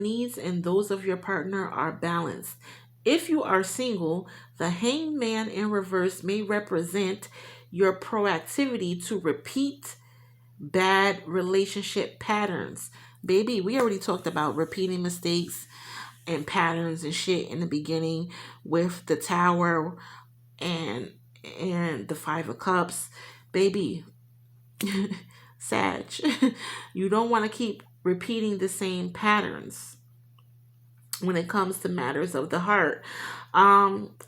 needs and those of your partner are balanced. If you are single, the hangman in reverse may represent your proactivity to repeat bad relationship patterns. Baby, we already talked about repeating mistakes and patterns and shit in the beginning with the tower and the 5 of cups. Baby, Sag, you don't want to keep repeating the same patterns when it comes to matters of the heart.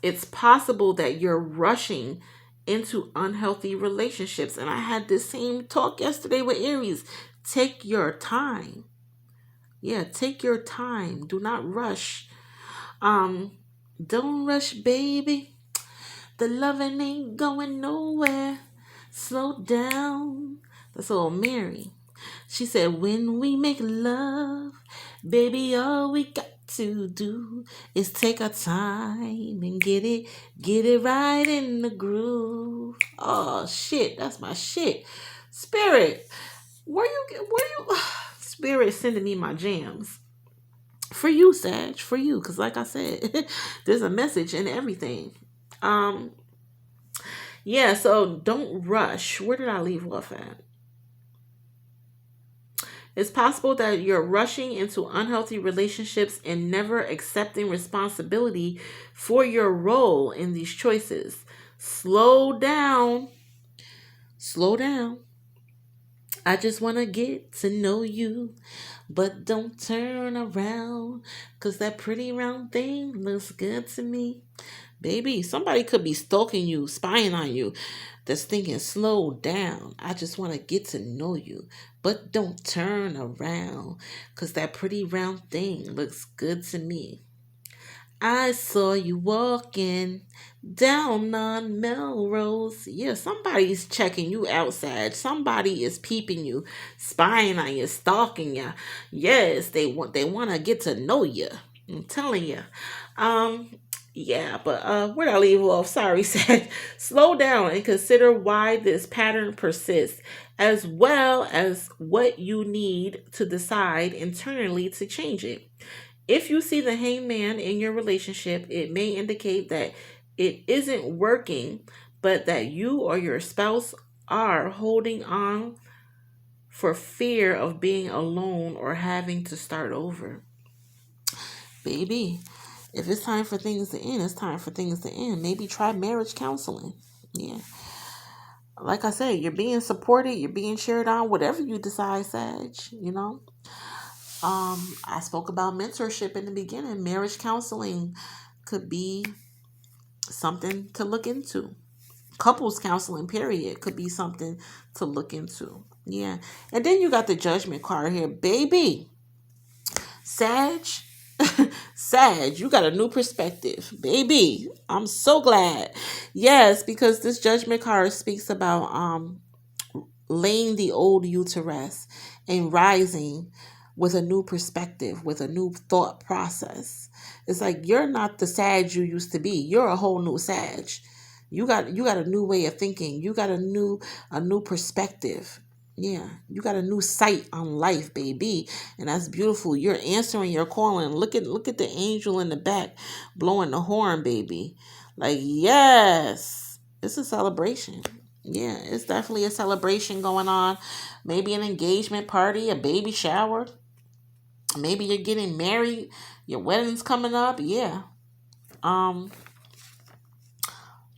It's possible that you're rushing into unhealthy relationships. And I had this same talk yesterday with Aries. Take your time. Yeah, take your time. Do not rush. Um, don't rush, baby. The loving ain't going nowhere. Slow down. That's old Mary. She said, when we make love, baby, all we got to do is take our time and get it right in the groove. Oh shit, that's my shit. Spirit, where you Spirit sending me my jams. For you, Sag, for you, because like I said, there's a message in everything. Um, yeah, so don't rush. Where did I leave off at? It's possible that you're rushing into unhealthy relationships and never accepting responsibility for your role in these choices. Slow down. Slow down. I just want to get to know you, but don't turn around because that pretty round thing looks good to me. Baby, somebody could be stalking you, spying on you, that's thinking, slow down. I just want to get to know you. But don't turn around because that pretty round thing looks good to me. I saw you walking down on Melrose. Yeah, somebody's checking you outside. Somebody is peeping you, spying on you, stalking you. Yes, they want to get to know you. I'm telling you. Um yeah, but where did I leave off? Sorry, said slow down and consider why this pattern persists, as well as what you need to decide internally to change it. If you see the hangman in your relationship, it may indicate that it isn't working, but that you or your spouse are holding on for fear of being alone or having to start over. Baby, if it's time for things to end, it's time for things to end. Maybe try marriage counseling. Yeah. Like I said, you're being supported, you're being cheered on, whatever you decide, Sag, you know. I spoke about mentorship in the beginning. Marriage counseling could be something to look into. Couples counseling, period, could be something to look into. Yeah. And then you got the judgment card here. Baby, Sag, Sag, you got a new perspective. Baby, I'm so glad. Yes, because this judgment card speaks about laying the old you to rest and rising with a new perspective, with a new thought process. It's like you're not the Sag you used to be. You're a whole new Sag. You got a new way of thinking. You got a new perspective. Yeah, you got a new sight on life, baby, and that's beautiful. You're answering your calling. Look at the angel in the back blowing the horn, baby. Like yes, it's a celebration. Yeah, it's definitely a celebration going on. Maybe an engagement party, a baby shower. Maybe you're getting married. Your wedding's coming up. Yeah. Um,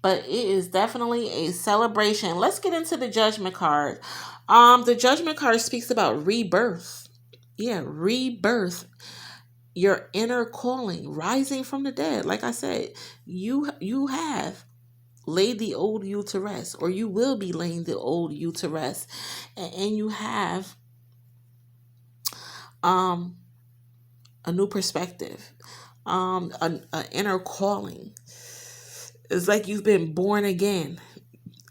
but it is definitely a celebration. Let's get into the judgment card. The judgment card speaks about rebirth. Yeah, rebirth. Your inner calling, rising from the dead. Like I said, you have laid the old you to rest, or you will be laying the old you to rest, and you have um a new perspective, an inner calling. It's like you've been born again.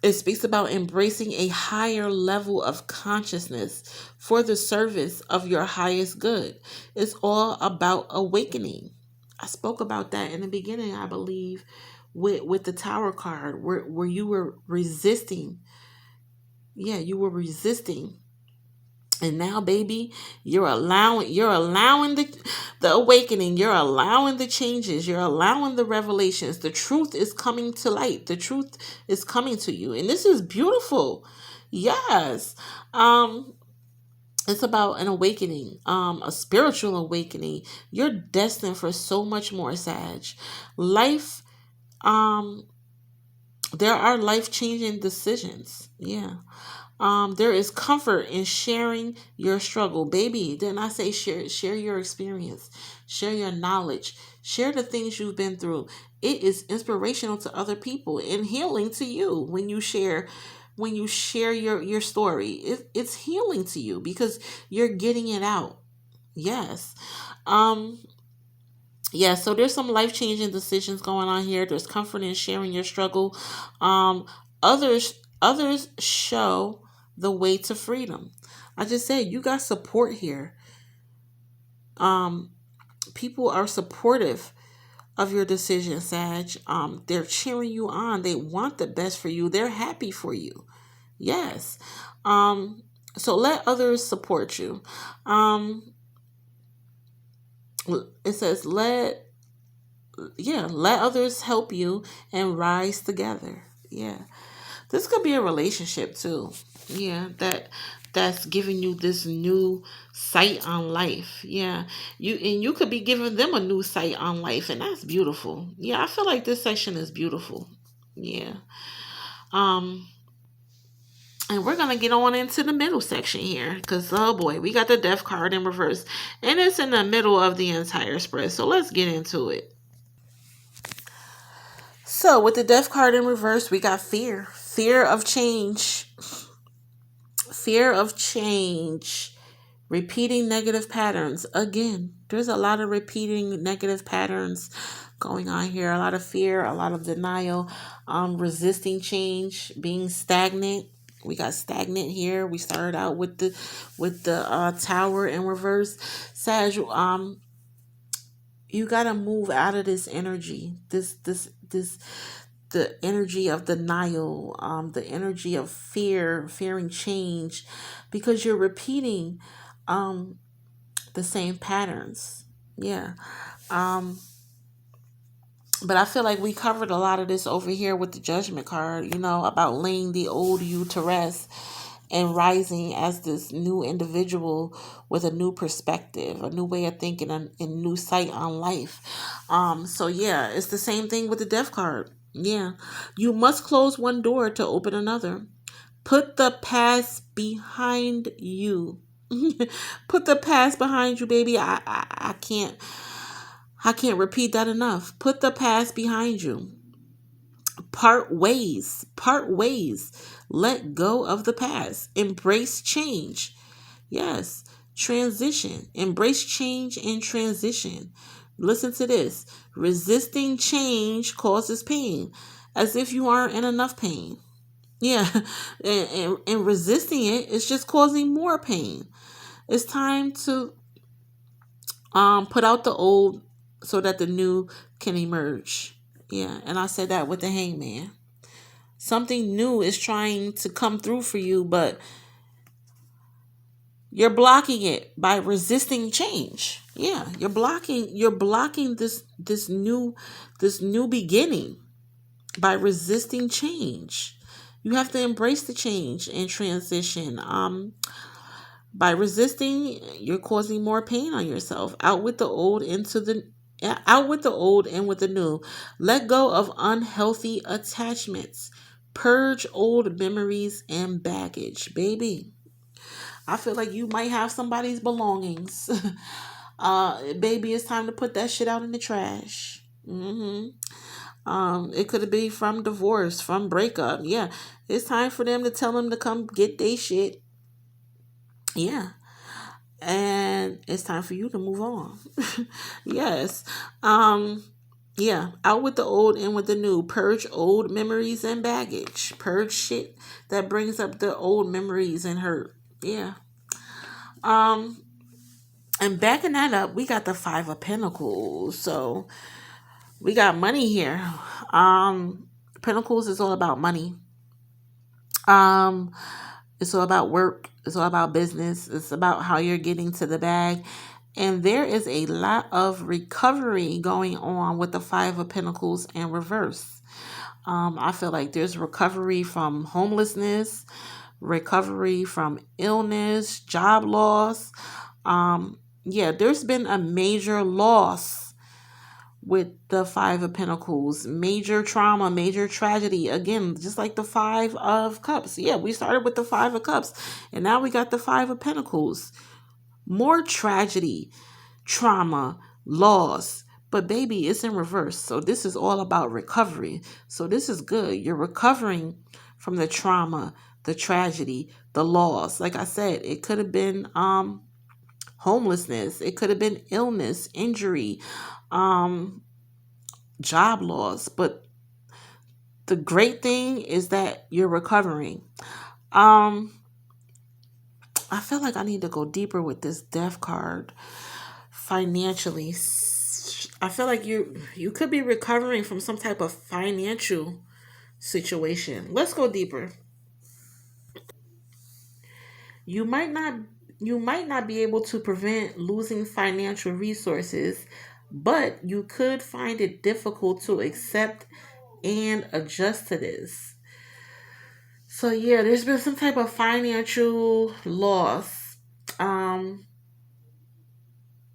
It speaks about embracing a higher level of consciousness for the service of your highest good. It's all about awakening. I spoke about that in the beginning, I believe, with the Tower card, where you were resisting. Yeah, you were resisting, and now, baby, you're allowing the The awakening, you're allowing the changes, you're allowing the revelations. The truth is coming to light. The truth is coming to you. And this is beautiful. Yes. Um, it's about an awakening, a spiritual awakening. You're destined for so much more, Sag. Life, um, there are life changing decisions. Yeah. There is comfort in sharing your struggle. Baby, didn't I say share your experience, share your knowledge, share the things you've been through. It is inspirational to other people and healing to you when you share your story. It's healing to you because you're getting it out. Yes. Um yeah, so there's some life-changing decisions going on here. There's comfort in sharing your struggle. Um others show the way to freedom. I just said you got support here. Um People are supportive of your decision, Sag. They're cheering you on. They want the best for you. They're happy for you. Yes. Um so let others support you. Um it says let others help you and rise together. Yeah. This could be a relationship too. Yeah, that's giving you this new sight on life. Yeah. You could be giving them a new sight on life, and that's beautiful. Yeah, I feel like this section is beautiful. Yeah. Um and we're gonna get on into the middle section here, because oh boy, we got the death card in reverse, and it's in the middle of the entire spread. So let's get into it. So with the death card in reverse, we got fear of change, fear of change, repeating negative patterns. Again, there's a lot of repeating negative patterns going on here. A lot of fear, a lot of denial, resisting change, being stagnant. We got stagnant here. We started out with the tower in reverse. Sag, you gotta move out of this energy. This the energy of denial, the energy of fearing change, because you're repeating um the same patterns. Yeah. Um but I feel like we covered a lot of this over here with the judgment card, about laying the old you to rest and rising as this new individual with a new perspective, a new way of thinking, a new sight on life. So yeah, it's the same thing with the death card. Yeah. You must close one door to open another. Put the past behind you. Put the past behind you, baby. I can't repeat that enough. Put the past behind you. Part ways. Part ways. Let go of the past. Embrace change. Yes. Transition. Embrace change and transition. Listen to this. Resisting change causes pain, as if you aren't in enough pain. Yeah. And resisting it is just causing more pain. It's time to put out the old so that the new can emerge. Yeah, and I said that with the hangman. Something new is trying to come through for you, but you're blocking it by resisting change. Yeah, you're blocking this new beginning by resisting change. You have to embrace the change and transition. By resisting, you're causing more pain on yourself. Out with the old and with the new. Let go of unhealthy attachments. Purge old memories and baggage. Baby, I feel like you might have somebody's belongings. Baby, it's time to put that shit out in the trash. It could be from divorce, from breakup. Yeah, it's time for them to tell them to come get their shit. Yeah, and it's time for you to move on. Yes. Yeah, out with the old and with the new. Purge old memories and baggage. Purge shit that brings up the old memories and hurt. Yeah. Um and backing that up, we got the 5 of Pentacles. So we got money here. Pentacles is all about money. Um it's all about work. It's all about business. It's about how you're getting to the bag. And there is a lot of recovery going on with the Five of Pentacles in reverse. I feel like there's recovery from homelessness, recovery from illness, job loss. Yeah, there's been a major loss with the Five of Pentacles, major trauma, major tragedy. Again, just like the Five of Cups. Yeah, we started with the Five of Cups, and now we got the Five of Pentacles. More tragedy, trauma, loss. But baby, it's in reverse. So this is all about recovery. So this is good. You're recovering from the trauma, the tragedy, the loss. Like I said, it could have been homelessness. It could have been illness, injury, job loss. But the great thing is that you're recovering. I feel like I need to go deeper with this Death card financially. I feel like you could be recovering from some type of financial situation. Let's go deeper. You might not you might not be able to prevent losing financial resources, but you could find it difficult to accept and adjust to this. So yeah, there's been some type of financial loss. Um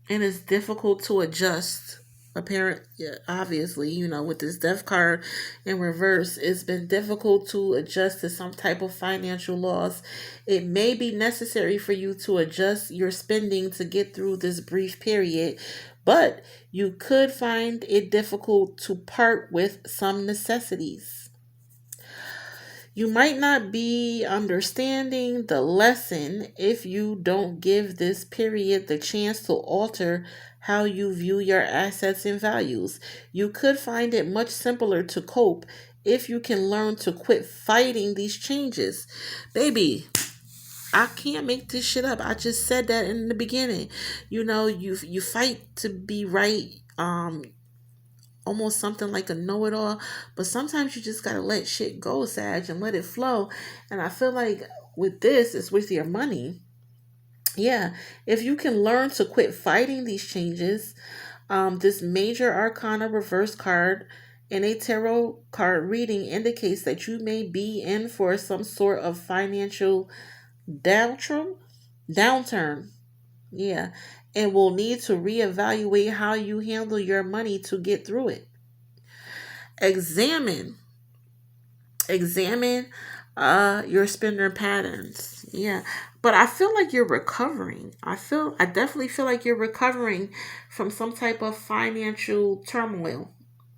and it's difficult to adjust. Apparent, yeah, obviously, with this Death card in reverse, it's been difficult to adjust to some type of financial loss. It may be necessary for you to adjust your spending to get through this brief period, but you could find it difficult to part with some necessities. You might not be understanding the lesson if you don't give this period the chance to alter how you view your assets and values. You could find it much simpler to cope if you can learn to quit fighting these changes. Baby, I can't make this shit up. I just said that in the beginning. You fight to be right. Almost something like a know-it-all, but sometimes you just gotta let shit go, Sag, and let it flow. And I feel like with this, it's with your money. Yeah, if you can learn to quit fighting these changes, this major arcana reverse card in a tarot card reading indicates that you may be in for some sort of financial downturn. Yeah, and will need to reevaluate how you handle your money to get through it. Examine examine your spender patterns. Yeah, but I feel like you're recovering. I definitely feel like you're recovering from some type of financial turmoil.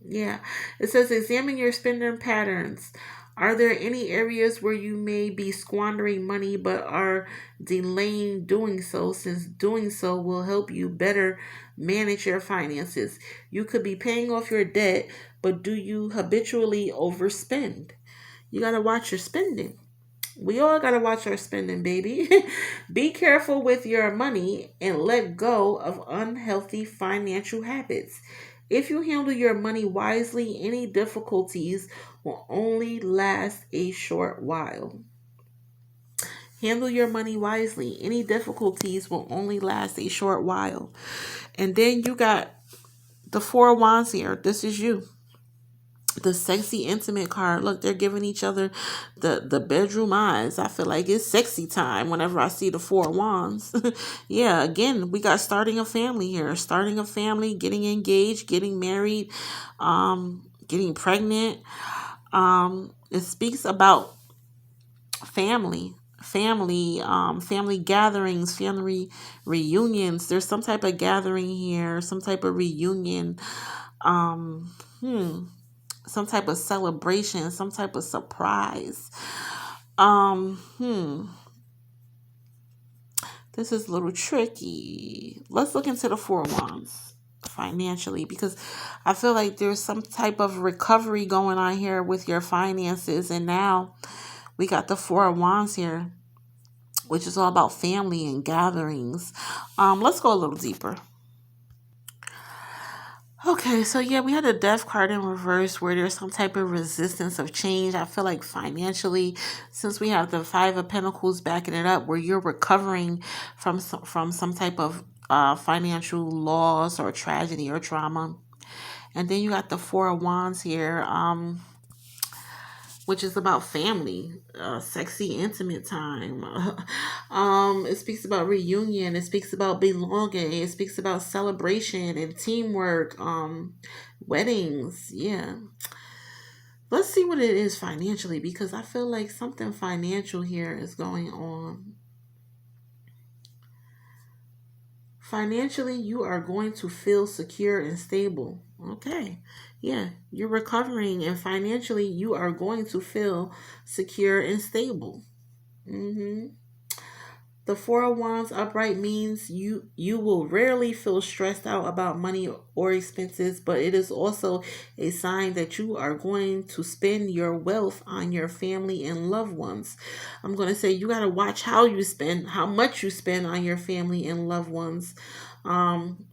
Yeah, it says examine your spending patterns. Are there any areas where you may be squandering money but are delaying doing so, since doing so will help you better manage your finances? You could be paying off your debt, but do you habitually overspend? You got to watch your spending. We all got to watch our spending, baby. Be careful with your money and let go of unhealthy financial habits. If you handle your money wisely, any difficulties will only last a short while. Handle your money wisely. Any difficulties will only last a short while. And then you got the Four of Wands here. This is you. The sexy intimate card. Look, they're giving each other the bedroom eyes. I feel like it's sexy time whenever I see the Four of Wands. Yeah, again, we got starting a family here. Starting a family, getting engaged, getting married, getting pregnant. It speaks about family gatherings, family reunions. There's some type of gathering here, some type of reunion. Um, hmm some type of celebration, some type of surprise. Um, hmm. This is a little tricky. Let's look into the Four of Wands financially, because I feel like there's some type of recovery going on here with your finances, and now we got the Four of Wands here, which is all about family and gatherings. Let's go a little deeper. Okay, so yeah, we had a Death card in reverse where there's some type of resistance of change. I feel like financially, since we have the Five of Pentacles backing it up, where you're recovering from some type of financial loss or tragedy or trauma. And then you got the Four of Wands here, which is about family, sexy, intimate time. It speaks about reunion. It speaks about belonging. It speaks about celebration and teamwork. Weddings. Yeah. Let's see what it is financially, because I feel like something financial here is going on. Financially, you are going to feel secure and stable. Okay. Yeah, you're recovering, and financially, you are going to feel secure and stable. hmm The Four of Wands upright means you will rarely feel stressed out about money or expenses, but it is also a sign that you are going to spend your wealth on your family and loved ones. I'm going to say you got to watch how you spend, how much you spend on your family and loved ones. Um,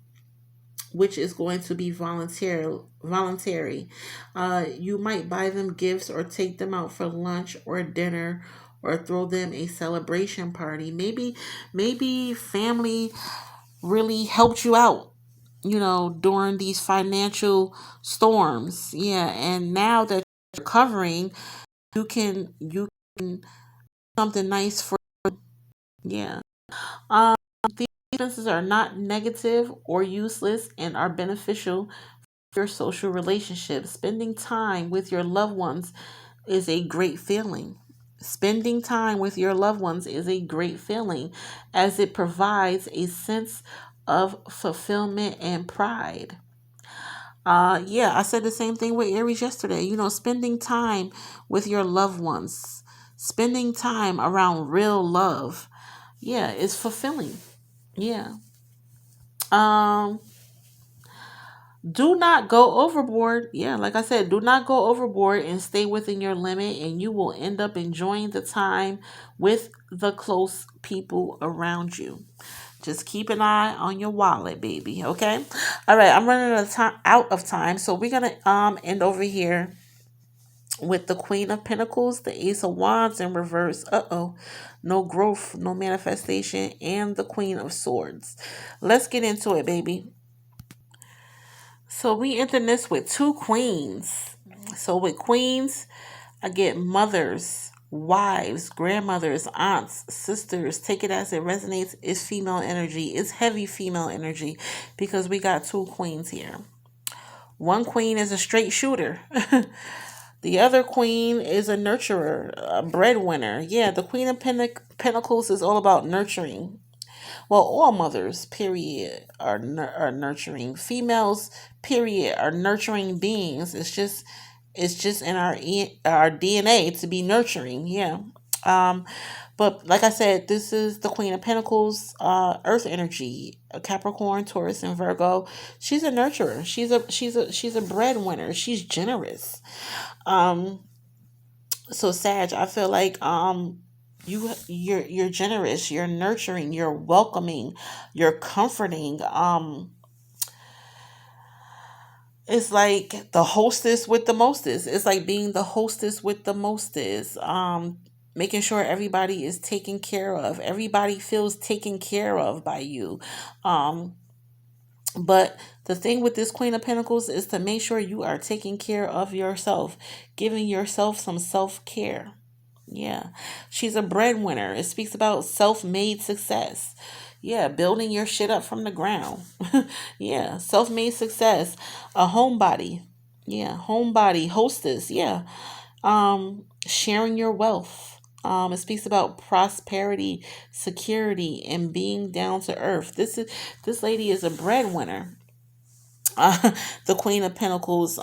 which is going to be voluntary. You might buy them gifts or take them out for lunch or dinner or throw them a celebration party. Maybe family really helped you out, during these financial storms. Yeah, and now that you're recovering, you can something nice for. Yeah. Um these expenses are not negative or useless and are beneficial your social relationships. Spending time with your loved ones is a great feeling. Spending time with your loved ones is a great feeling as it provides a sense of fulfillment and pride. Yeah, I said the same thing with Aries yesterday. Spending time with your loved ones, spending time around real love, yeah, it's fulfilling. Yeah. Um, Do not go overboard. Yeah, like I said, do not go overboard and stay within your limit, and you will end up enjoying the time with the close people around you. Just keep an eye on your wallet, baby. Okay. All right. I'm running out of time, so we're gonna end over here with the Queen of Pentacles, the Ace of Wands in reverse. No growth, no manifestation, and the Queen of Swords. Let's get into it, baby. So we enter this with two queens. So with queens, I get mothers, wives, grandmothers, aunts, sisters. Take it as it resonates. It's female energy. It's heavy female energy because we got two queens here. One queen is a straight shooter. The other queen is a nurturer, a breadwinner. Yeah, the Queen of Pentacles is all about nurturing. Well, all mothers, period, are nurturing. Females, period, are nurturing beings. It's just in our DNA to be nurturing. Yeah. Um, but like I said, this is the Queen of Pentacles, Earth energy, a Capricorn, Taurus, and Virgo. She's a nurturer. She's a breadwinner. She's generous. Um, so Sag, I feel like you're generous, you're nurturing, you're welcoming, you're comforting. It's like the hostess with the mostest. It's like being the hostess with the mostest. Making sure everybody is taken care of. Everybody feels taken care of by you. Um, but the thing with this Queen of Pentacles is to make sure you are taking care of yourself, giving yourself some self care. Yeah. She's a breadwinner. It speaks about self made success. Yeah. Building your shit up from the ground. Yeah. Self made success. A homebody. Yeah. Homebody. Hostess. Yeah. Sharing your wealth. It speaks about prosperity, security, and being down to earth. This lady is a breadwinner. The Queen of Pentacles.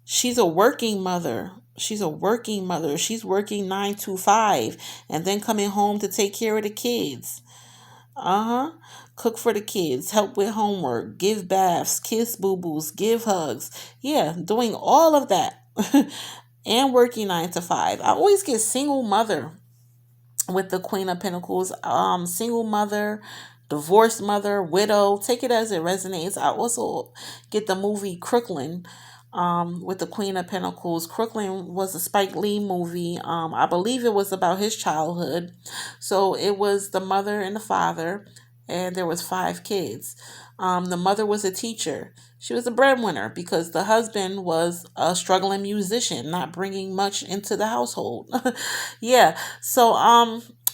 She's a working mother. She's a working mother. She's working 9 to 5 and then coming home to take care of the kids. Uh huh. Cook for the kids, help with homework, give baths, kiss boo boos, give hugs. Yeah, doing all of that. And working 9 to 5. I always get single mother with the Queen of Pentacles. Single mother, divorced mother, widow. Take it as it resonates. I also get the movie Crooklyn. With the Queen of Pentacles. Crooklyn was a Spike Lee movie. I believe it was about his childhood. So it was the mother and the father. and there was 5 kids. The mother was a teacher. She was a breadwinner because the husband was a struggling musician, not bringing much into the household. Yeah. So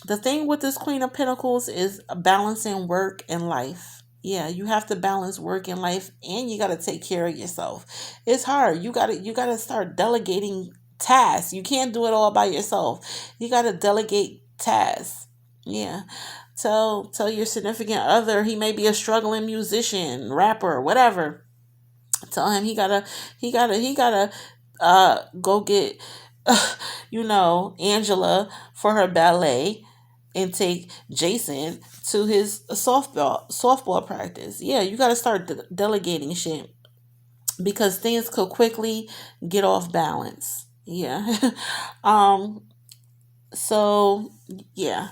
the thing with this Queen of Pentacles is balancing work and life. Yeah, you have to balance work and life, and you got to take care of yourself. It's hard. You got to start delegating tasks. You can't do it all by yourself. You got to delegate tasks. Yeah. Tell your significant other, he may be a struggling musician, rapper, whatever. Tell him he gotta go get Angela for her ballet, and take Jason to his softball practice. Yeah, you gotta start delegating shit because things could quickly get off balance. Yeah. um so yeah,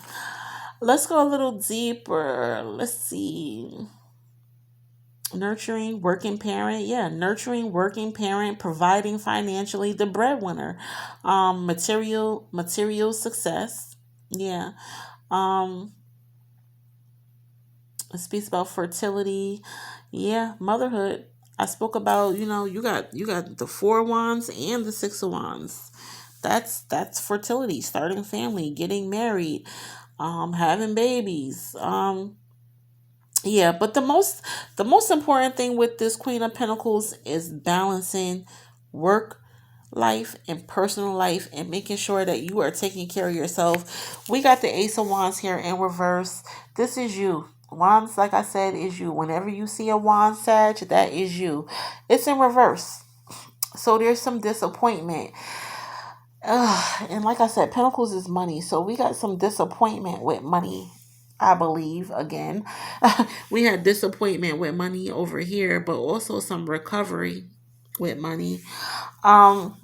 let's go a little deeper. Let's see. Nurturing working parent. Yeah, nurturing working parent, providing financially, the breadwinner. Material success. Yeah. Um, it speaks about fertility. Yeah, motherhood. I spoke about, you got the 4 wands and the 6 of wands. That's fertility, starting family, getting married, having babies. Yeah, but the most important thing with this Queen of Pentacles is balancing work life and personal life, and making sure that you are taking care of yourself. We got the Ace of Wands here in reverse. This is you. Wands, like I said, is you. Whenever you see a wand, Sag, that is you. It's in reverse. So there's some disappointment. And like I said, Pentacles is money. So we got some disappointment with money, I believe. Again, we had disappointment with money over here, but also some recovery with money. Um,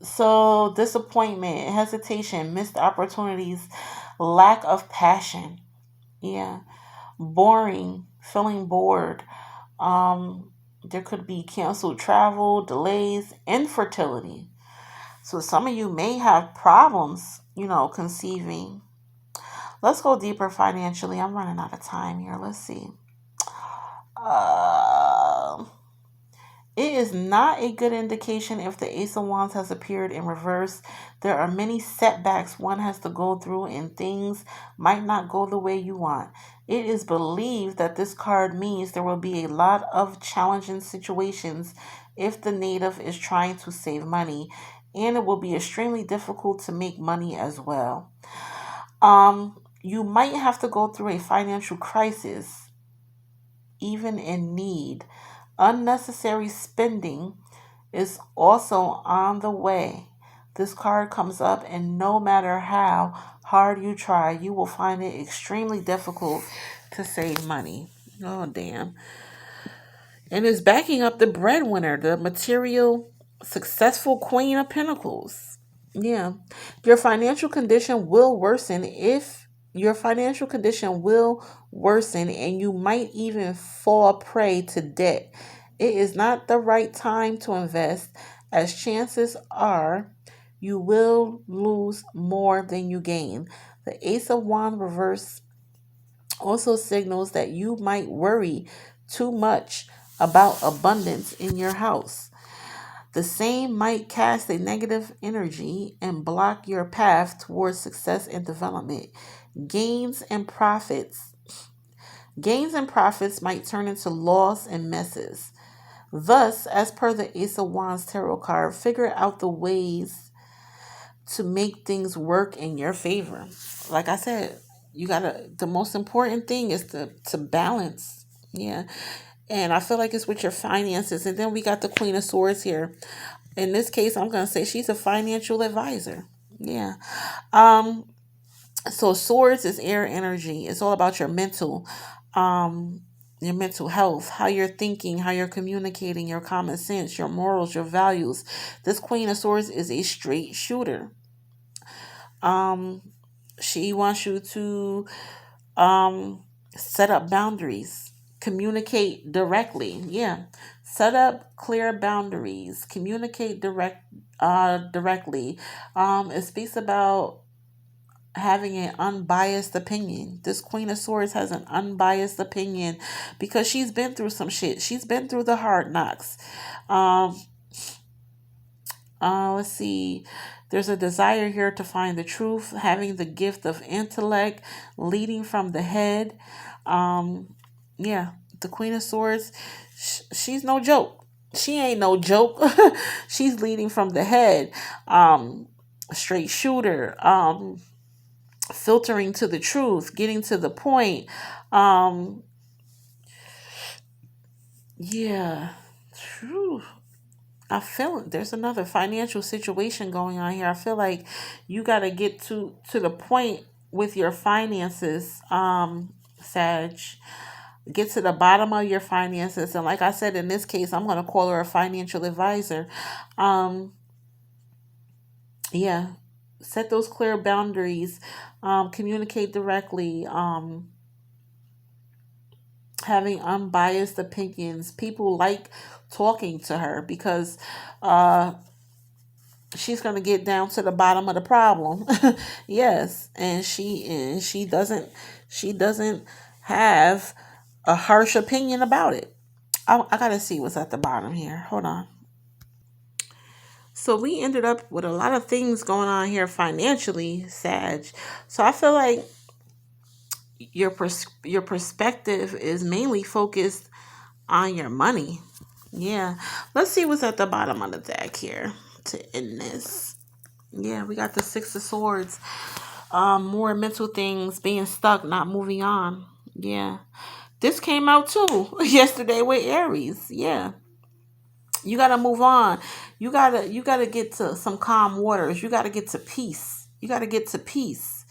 so disappointment, hesitation, missed opportunities, lack of passion. Yeah. Boring, feeling bored. There could be canceled travel, delays, infertility. So some of you may have problems, conceiving. Let's go deeper financially. I'm running out of time here. Let's see. Uh, it is not a good indication if the Ace of Wands has appeared in reverse. There are many setbacks one has to go through, and things might not go the way you want. It is believed that this card means there will be a lot of challenging situations if the native is trying to save money, and it will be extremely difficult to make money as well. You might have to go through a financial crisis, even in need. Unnecessary spending is also on the way. This card comes up, and no matter how hard you try, you will find it extremely difficult to save money. Oh, damn. And it's backing up the breadwinner, the material, successful Queen of Pentacles. Yeah. Your financial condition will worsen if your financial condition will worsen, and you might even fall prey to debt. It is not the right time to invest, as chances are you will lose more than you gain. The Ace of Wands reverse also signals that you might worry too much about abundance in your house. The same might cast a negative energy and block your path towards success and development. Gains and profits. Gains and profits might turn into loss and messes. Thus, as per the Ace of Wands tarot card, figure out the ways to make things work in your favor. Like I said, the most important thing is to balance. Yeah. And I feel like it's with your finances. And then we got the Queen of Swords here. In this case, I'm gonna say she's a financial advisor. Yeah. Um, so swords is air energy. It's all about um, your mental health, how you're thinking, how you're communicating, your common sense, your morals, your values. This Queen of Swords is a straight shooter. Um, she wants you to um set up boundaries, communicate directly. Yeah. Set up clear boundaries, communicate directly. It speaks about having an unbiased opinion. This Queen of Swords has an unbiased opinion because she's been through some shit. She's been through the hard knocks. Um, let's see. There's a desire here to find the truth, having the gift of intellect, leading from the head. Yeah, the Queen of Swords, she's no joke. She ain't no joke. She's leading from the head. Straight shooter. Filtering to the truth, getting to the point. Um, yeah, true. I feel there's another financial situation going on here. I feel like you got to get to the point with your finances, Sag. Get to the bottom of your finances, and like I said, in this case, I'm gonna call her a financial advisor. Um, yeah, set those clear boundaries. Communicate directly. Having unbiased opinions. People like talking to her because uh, she's going to get down to the bottom of the problem. Yes, and she doesn't have a harsh opinion about it. I gotta see what's at the bottom here. Hold on. So we ended up with a lot of things going on here financially, Sag. So I feel like your perspective is mainly focused on your money. Yeah. Let's see what's at the bottom of the deck here to end this. Yeah, we got the Six of Swords. More mental things, being stuck, not moving on. Yeah. This came out too yesterday with Aries. Yeah. You gotta move on. You gotta get to some calm waters. You gotta get to peace. You gotta get to peace.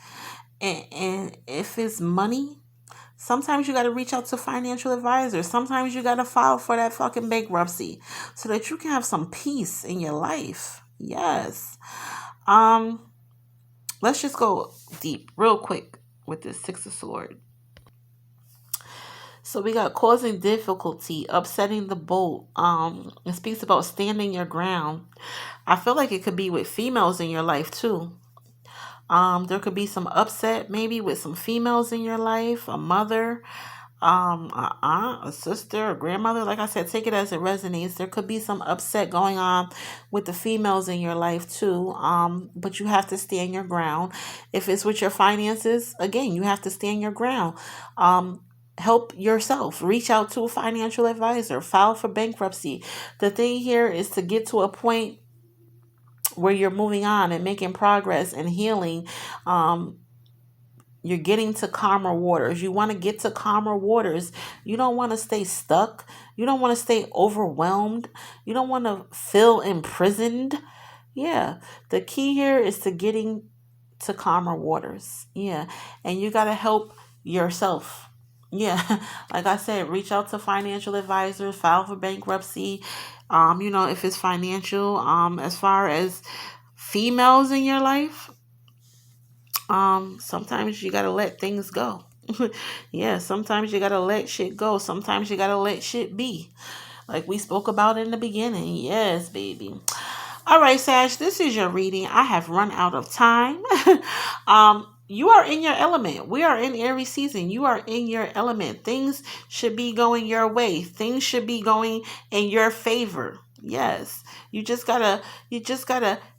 And if it's money, sometimes you got to reach out to financial advisors. Sometimes you got to file for that fucking bankruptcy so that you can have some peace in your life. Yes. Um, let's just go deep real quick with this Six of Swords. So we got causing difficulty, upsetting the boat. It speaks about standing your ground. I feel like it could be with females in your life too. There could be some upset maybe with some females in your life, a mother, a aunt, a sister, a grandmother. Like I said, take it as it resonates. There could be some upset going on with the females in your life too. But you have to stand your ground. If it's with your finances, again, you have to stand your ground. Help yourself. Reach out to a financial advisor. File for bankruptcy. The thing here is to get to a point where you're moving on and making progress and healing. Um, you're getting to calmer waters. You want to get to calmer waters. You don't want to stay stuck. You don't want to stay overwhelmed. You don't want to feel imprisoned. Yeah. The key here is to getting to calmer waters. Yeah. And you got to help yourself. Yeah. Like I said, reach out to financial advisors, file for bankruptcy. If it's financial, as far as females in your life, sometimes you gotta let things go. Yeah, sometimes you gotta let shit go. Sometimes you gotta let shit be. Like we spoke about in the beginning. Yes, baby. All right, Sash, this is your reading. I have run out of time. You are in your element. We are in Aries season. You are in your element. Things should be going your way. Things should be going in your favor. Yes. You just gotta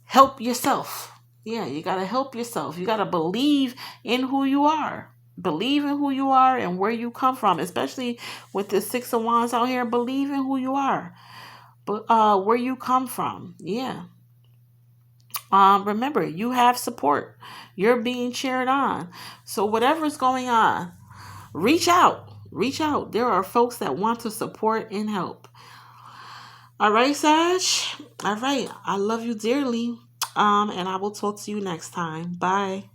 help yourself. Yeah, you gotta help yourself. You gotta believe in who you are. Believe in who you are and where you come from, especially with the Six of Wands out here. Believe in who you are, but where you come from. Yeah. Remember, you have support. You're being cheered on. So whatever's going on, reach out. Reach out. There are folks that want to support and help. All right, Sash. All right. I love you dearly. And I will talk to you next time. Bye.